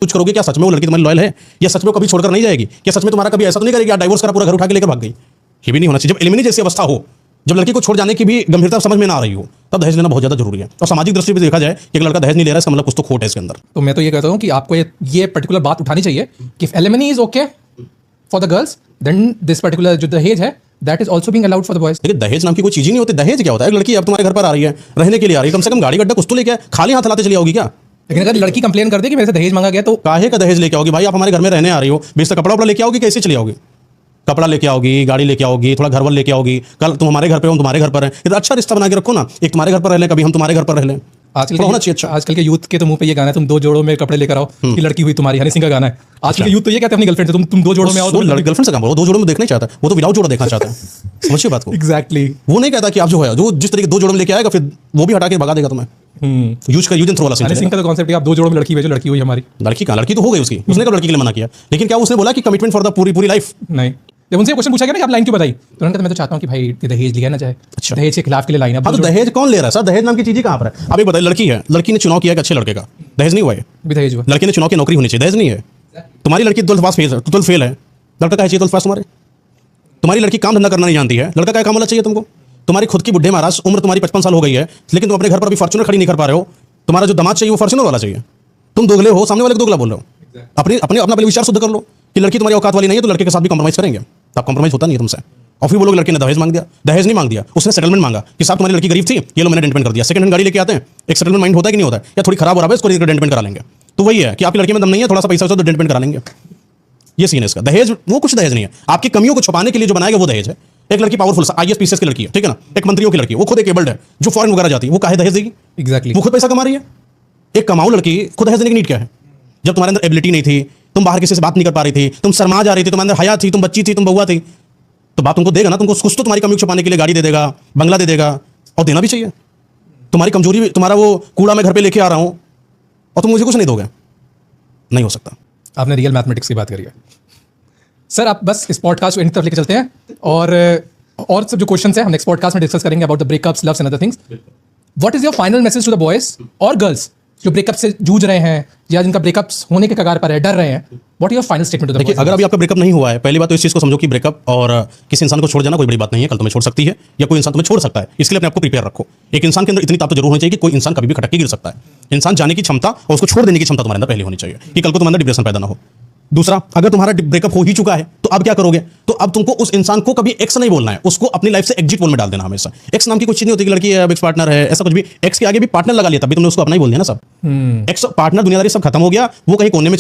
कुछ करोगे क्या? सच में वो लड़की तुम्हारी लॉयल है या सच में कभी छोड़कर नहीं जाएगी? क्या सच में तुम्हारा कभी ऐसा तो नहीं करेगी यार डाइवोर्स करा पूरा घर उठा के लेकर भाग गई? ये भी नहीं होना चाहिए। जब एलिमिनी जैसी अवस्था हो, जब लड़की को छोड़ जाने की भी गंभीरता समझ में ना आ रही हो, तब दहेज लेना बहुत ज्यादा जरूरी है। और सामाजिक दृष्टि से देखा जाए कि एक लड़का दहेज नहीं ले रहा है, इसका मतलब कुछ तो खोट है इसके अंदर। तो मैं तो ये कहता हूँ कि आपको ये पर्टिकुलर बात उठानी चाहिए कि alimony is okay for the girls, then this particular जो दहेज है that is also being allowed for the boys. देखिए दहेज नाम की कोई चीज ही नहीं होती। दहेज क्या होता है? एक लड़की अब तुम्हारे घर पर आ रही है, रहने के लिए आ रही है, कम से कम गाड़ी गड्ढा कुछ तो लेके खाली हाथ लाते चली आओगी क्या? लेकिन अगर लड़की कंप्लेन कर दे कि मेरे से दहेज मांगा गया, तो काहे का दहेज लेके आओगी भाई? आप हमारे घर में रहने आ रही हो, बेशक कपड़ा वपड़ा लेके आओगी, कैसे चली आओगी? कपड़ा लेके आओगी, गाड़ी लेके आओगी, थोड़ा घर वर लेके आओगी। कल तुम हमारे घर पे हो, हम तुम्हारे घर पर हैं, ये तो अच्छा रिश्ता बना के रखो ना। एक तुम्हारे घर पर रह लें, कभी हम तुम्हारे घर पर रह लें। आजकल होना चाहिए अच्छा। आजकल के यूथ के तो मुंह पे ये गाना है, तुम दो जोड़ों में कपड़े लेकर आओ कि लड़की हुई तुम्हारी, हनी सिंह का गाना है। आजकल के यूथ तो ये कहते हैं अपनी गर्लफ्रेंड से, तुम दो जोड़ों में आओ। गर्लफ्रेंड से काम करो, दो जोड़ों में देखना ही चाहता है, वो तो विदाउट जोड़ा देखना चाहता है। समझिए बात को। एग्जैक्टली वो नहीं कहता कि आप जो है जो जिस तरीके दो जोड़ों में लेके आएगा, फिर वो भी हटा के भगा देगा तुम्हें। यूज एंड थ्रो वाला सीन। हनी सिंह का तो कॉन्सेप्ट है आप दो जोड़ों में लड़की भेजो, लड़की हुई हमारी। लड़की का लड़की तो हो गई उसकी, उसने कब लड़की के लिए मना किया? लेकिन क्या उसने बोला कि कमिटमेंट फॉर द पूरी लाइफ? नहीं। जब उनसे क्वेश्चन पूछा गया ना कि आप लाइन क्यों बताई, तो उन्होंने कहा मैं तो चाहता हूँ कि भाई दहेज लिया ना जाए। अच्छा। दहेज के खिलाफ के लिए लाइन है। हाँ तो दहेज कौन ले रहा है सर? दहेज नाम की चीज कहाँ पर है? अब एक बताइए, लड़की है, लड़की ने चुनाव किया एक अच्छे लड़के का, दहेज नहीं हुआ है? दहेज हुआ। लड़की ने चुनाव की नौकरी होनी चाहिए, दहेज नहीं है। तुम्हारी लड़की 12th पास फेल है, लड़का क्या चाहिए 12th पास तुम्हारे? तुम्हारी लड़की काम धंधा करना नहीं जानती है, लड़का क्या काम होना चाहिए तुमको? तुम्हारी खुद की बुढ़े महाराज, उम्र तुम्हारी 55 साल हो गई है, लेकिन तुम अपने घर पर अभी फॉर्च्यूनर खड़ी नहीं कर पा रहे हो। तुम्हारा जो दामाद चाहिए वो फॉर्च्यूनर वाला चाहिए। तुम दोगले हो, सामने वाले को दोगला बोल रहे हो। अपना पहले विचार शुद्ध कर लो कि लड़की तुम्हारी औकात वाली नहीं है, तो लड़के के साथ भी कॉम्प्रोमाइज करेंगे। तब कॉम्प्रोमाइज होता नहीं है तुमसे। और फिर वो लोग लड़के ने दहेज मांग दिया, दहेज नहीं मांग दिया, उसने सेटलमेंट मांगा कि साहब तुम्हारी लड़की गरीब थी, ये लो मैंने डेंट पेंट कर दिया। सेकंड हैंड गाड़ी लेके आते हैं, एक सेटलमेंट माइंड होता है कि नहीं होता है? या थोड़ी खराब हो रहा है इसको डेंट पेंट करा लेंगे। तो वही है कि आपकी लड़की में दम नहीं है, थोड़ा सा पैसा तो डेंट पेंट करा लेंगे। ये सीन है इसका। दहेज वो कुछ दहेज नहीं है, आपकी कमियों को छुपाने के लिए जो बनाएगा वो दहेज है। एक लड़की पावरफुल IAS PCS की लड़की है, ठीक है ना, एक मंत्रियों की लड़की है, वो खुद एक एबल्ड है, जो फॉरेन वगैरह जाती है, वो काहे दहेज देगी? एग्जैक्टली। वो खुद पैसा कमा रही है। एक कमाऊ लड़की खुद दहेज देने की नीड क्या है? जब तुम्हारे अंदर एबिलिटी नहीं थी, तुम बाहर किसी से बात नहीं कर पा रही थी, तुम शर्मा जा रही थी, तुम्हारे अंदर हया थी, तुम बच्ची थी, तुम बउआ थी, तो बात तुमको देगा ना। तुमको कुछ तो तुम्हारी कमी छुपाने के लिए गाड़ी दे देगा, बंगला दे देगा, और देना भी चाहिए। तुम्हारी कमजोरी, तुम्हारा वो कूड़ा मैं घर पे लेके आ रहा हूं और तुम मुझे कुछ नहीं दोगे, नहीं हो सकता। आपने रियल मैथमेटिक्स की बात करी है सर। आप बस इस पॉडकास्ट को इन तरफ लेके चलते हैं, और सब जो क्वेश्चंस हैं हम नेक्स्ट पॉडकास्ट में डिस्कस करेंगे about the breakups, loves and other things. What is your final message to the boys और गर्ल्स जो ब्रेकअप से जूझ रहे हैं या जिनका ब्रेकअप्स होने के कगार पर है, डर रहे हैं? What is your final statement to the boys? अगर अभी आपका ब्रेकअप नहीं हुआ है, पहली बात तो इस चीज को समझो कि ब्रेकअप और किसी इंसान को छोड़ जाना कोई बड़ी बात नहीं है। कल तुम्हें छोड़ सकती है या कोई इंसान तुम्हें छोड़ सकता है, इसके लिए अपने आपको प्रिपेयर रखो। एक इंसान के अंदर इतनी ताकत जरूर होनी चाहिए कि कोई इंसान कभी भी खटक के गिर सकता है। इंसान जाने की क्षमता और उसको छोड़ देने की क्षमता तुम्हारे अंदर पहले होनी चाहिए कि कल को तुम्हारे अंदर डिप्रेशन पैदा ना हो। दूसरा, अगर तुम्हारा ब्रेकअप हो ही चुका है तो अब क्या करोगे? तो अब तुमको उस इंसान को कभी एक्स नहीं बोलना है, उसको अपनी लाइफ से एग्जिट पोल में डाल देना हमेशा। एक्स नाम की कुछ चीज नहीं होती कि लड़की है अब एक्स पार्टनर है, ऐसा कुछ भी। एक्स के आगे भी पार्टनर लगा लिया, तभी तुमने उसको अपना ही बोल दिया ना सब। एक्स पार्टनर दुनियादारी सब खत्म हो गया, वो कहीं कोने में